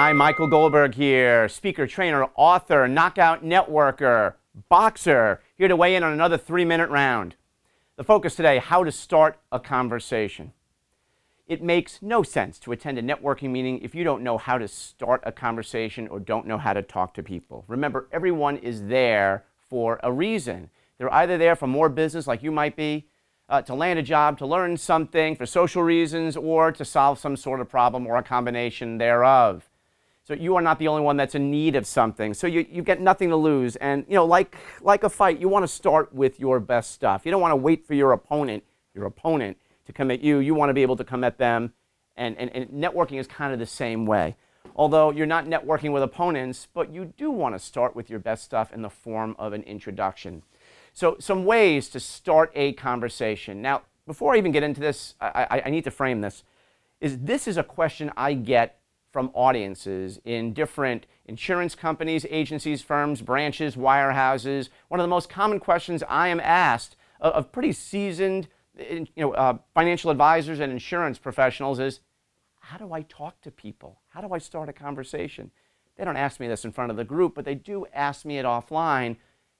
Hi, Michael Goldberg here, speaker, trainer, author, knockout networker, boxer, here to weigh in on another 3-minute round. The focus today, how to start a conversation. It makes no sense to attend a networking meeting if you don't know how to start a conversation or don't know how to talk to people. Remember, everyone is there for a reason. They're either there for more business, like you might be, to land a job, to learn something, for social reasons, or to solve some sort of problem or a combination thereof. So you are not the only one that's in need of something. So you get nothing to lose. And like a fight, you want to start with your best stuff. You don't want to wait for your opponent to come at you. You want to be able to come at them. And networking is kind of the same way. Although you're not networking with opponents, but you do want to start with your best stuff in the form of an introduction. So some ways to start a conversation. Now, before I even get into this, I need to frame this. This is a question I get from audiences in different insurance companies, agencies, firms, branches, wirehouses. One of the most common questions I am asked of pretty seasoned financial advisors and insurance professionals is, how do I talk to people? How do I start a conversation? They don't ask me this in front of the group, but they do ask me it offline,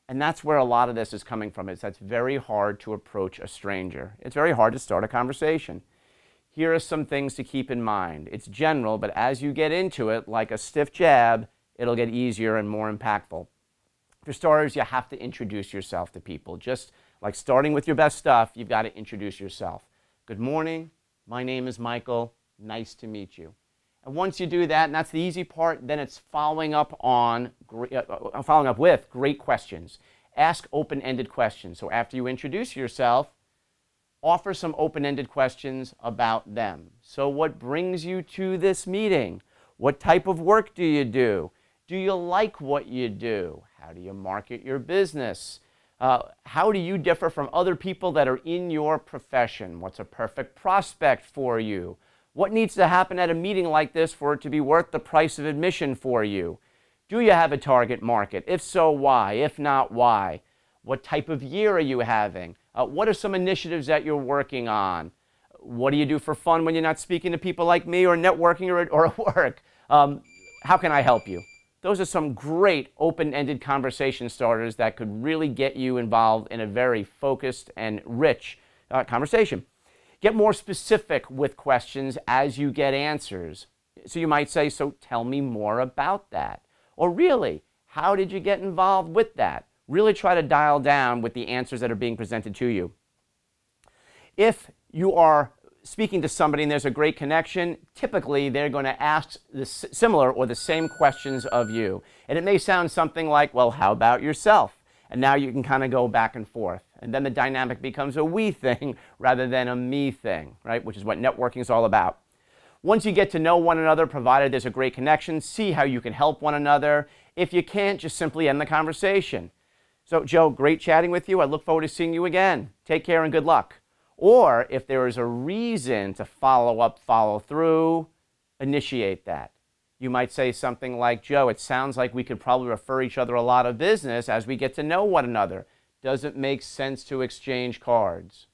and that's where a lot of this is coming from. It's very hard to approach a stranger. It's very hard to start a conversation. Here are some things to keep in mind. It's general, but as you get into it, like a stiff jab, it'll get easier and more impactful. For starters, you have to introduce yourself to people. Just like starting with your best stuff, you've got to introduce yourself. Good morning, my name is Michael, nice to meet you. And once you do that, and that's the easy part, then it's following up with great questions. Ask open-ended questions. So after you introduce yourself, offer some open-ended questions about them. So what brings you to this meeting? What type of work do you do? Do you like what you do? How do you market your business? How do you differ from other people that are in your profession? What's a perfect prospect for you? What needs to happen at a meeting like this for it to be worth the price of admission for you? Do you have a target market? If so, why? If not, why? What type of year are you having? What are some initiatives that you're working on? What do you do for fun when you're not speaking to people like me or networking or at work? How can I help you? Those are some great open-ended conversation starters that could really get you involved in a very focused and rich conversation. Get more specific with questions as you get answers. So you might say, so tell me more about that. Or really, how did you get involved with that? Really try to dial down with the answers that are being presented to you. If you are speaking to somebody and there's a great connection, typically they're going to ask the similar or the same questions of you. And it may sound something like, well, how about yourself? And now you can kind of go back and forth. And then the dynamic becomes a we thing rather than a me thing, right? Which is what networking is all about. Once you get to know one another, provided there's a great connection, see how you can help one another. If you can't, just simply end the conversation. So, Joe, great chatting with you. I look forward to seeing you again. Take care and good luck. Or if there is a reason to follow up, follow through, initiate that. You might say something like, Joe, it sounds like we could probably refer each other a lot of business as we get to know one another. Does it make sense to exchange cards?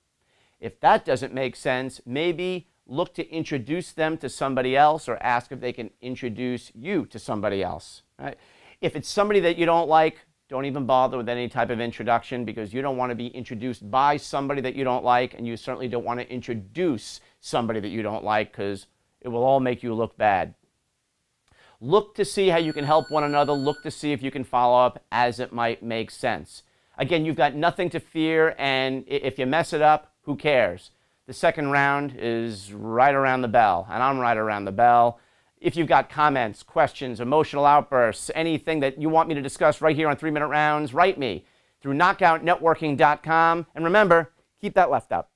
If that doesn't make sense, maybe look to introduce them to somebody else or ask if they can introduce you to somebody else. Right? If it's somebody that you don't like, don't even bother with any type of introduction because you don't want to be introduced by somebody that you don't like, and you certainly don't want to introduce somebody that you don't like because it will all make you look bad. Look to see how you can help one another. Look to see if you can follow up as it might make sense. Again, you've got nothing to fear, and if you mess it up, who cares? The second round is right around the bell, and I'm right around the bell. If you've got comments, questions, emotional outbursts, anything that you want me to discuss right here on 3-Minute Rounds, write me through knockoutnetworking.com. And remember, keep that left up.